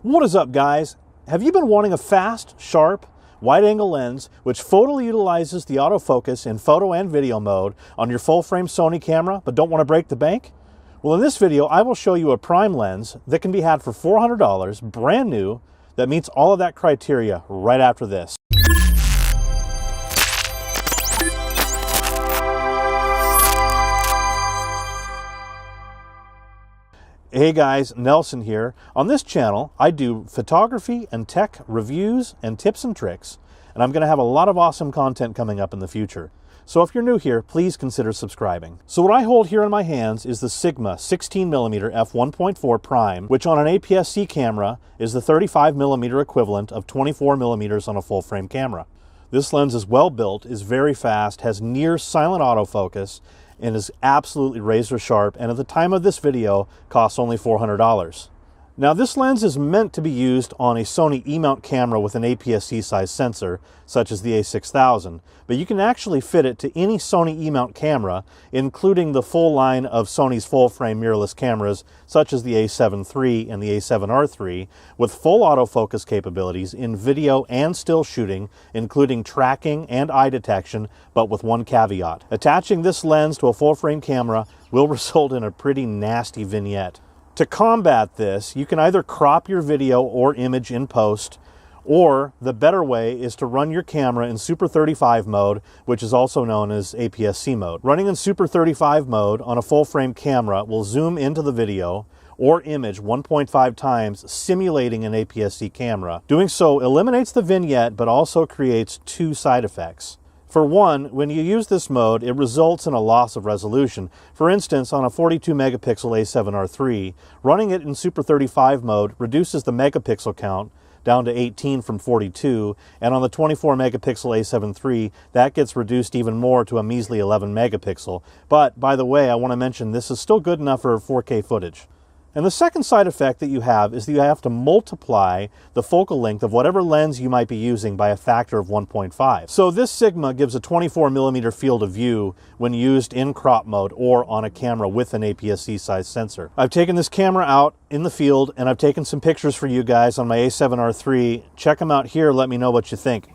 What is up, guys? Have you been wanting a fast, sharp, wide-angle lens which photo utilizes the autofocus in photo and video mode on your full-frame Sony camera but don't want to break the bank? Well, in this video, I will show you a prime lens that can be had for $400, brand new, that meets all of that criteria right after this. Hey guys, Nelson here. On this channel, I do photography and tech reviews and tips and tricks, and I'm going to have a lot of awesome content coming up in the future. So if you're new here, please consider subscribing. So what I hold here in my hands is the Sigma 16mm f1.4 prime, which on an APS-C camera is the 35mm equivalent of 24mm on a full-frame camera. This lens is well built, is very fast, has near silent autofocus, and is absolutely razor sharp, and at the time of this video costs only $400. Now this lens is meant to be used on a Sony E-mount camera with an APS-C size sensor, such as the A6000, but you can actually fit it to any Sony E-mount camera, including the full line of Sony's full-frame mirrorless cameras, such as the A7 III and the A7R III, with full autofocus capabilities in video and still shooting, including tracking and eye detection, but with one caveat. Attaching this lens to a full-frame camera will result in a pretty nasty vignette. To combat this, you can either crop your video or image in post, or the better way is to run your camera in Super 35 mode, which is also known as APS-C mode. Running in Super 35 mode on a full-frame camera will zoom into the video or image 1.5 times, simulating an APS-C camera. Doing so eliminates the vignette, but also creates two side effects. For one, when you use this mode, it results in a loss of resolution. For instance, on a 42 megapixel A7R III, running it in Super 35 mode reduces the megapixel count down to 18 from 42, and on the 24 megapixel A7 III, that gets reduced even more to a measly 11 megapixel. But, by the way, I want to mention this is still good enough for 4K footage. And the second side effect that you have is that you have to multiply the focal length of whatever lens you might be using by a factor of 1.5. So this Sigma gives a 24mm field of view when used in crop mode or on a camera with an APS-C size sensor. I've taken this camera out in the field and I've taken some pictures for you guys on my A7R III. Check them out here, let me know what you think.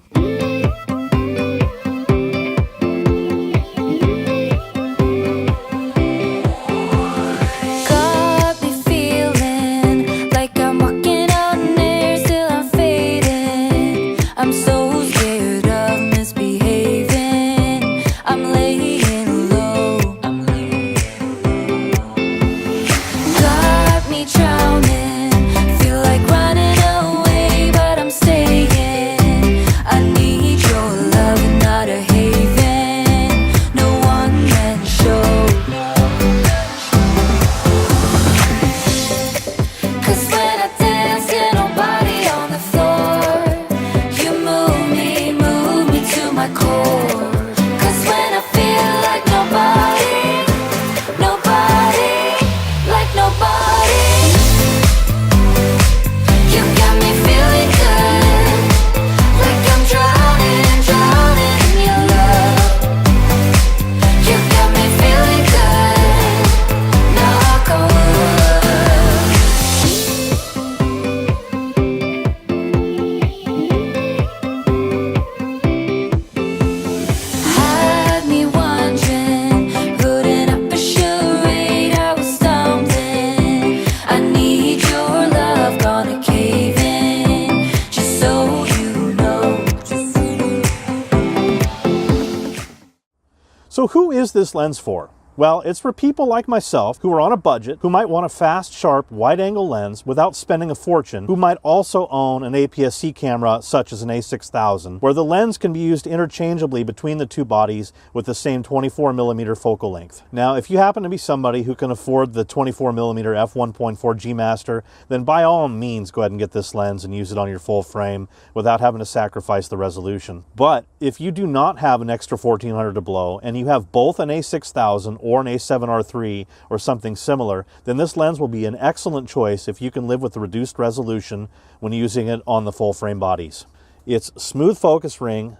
So who is this lens for? Well, it's for people like myself who are on a budget, who might want a fast, sharp, wide-angle lens without spending a fortune, who might also own an APS-C camera such as an A6000, where the lens can be used interchangeably between the two bodies with the same 24mm focal length. Now, if you happen to be somebody who can afford the 24mm f1.4 G Master, then by all means go ahead and get this lens and use it on your full frame without having to sacrifice the resolution. But if you do not have an extra $1,400 to blow, and you have both an A6000 or an A7R III or something similar, then this lens will be an excellent choice if you can live with the reduced resolution when using it on the full frame bodies. It's smooth focus ring,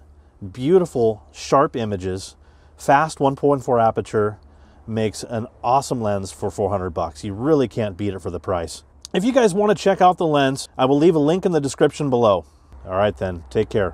beautiful sharp images, fast 1.4 aperture, makes an awesome lens for $400. You really can't beat it for the price. If you guys want to check out the lens, I will leave a link in the description below. All right then, take care.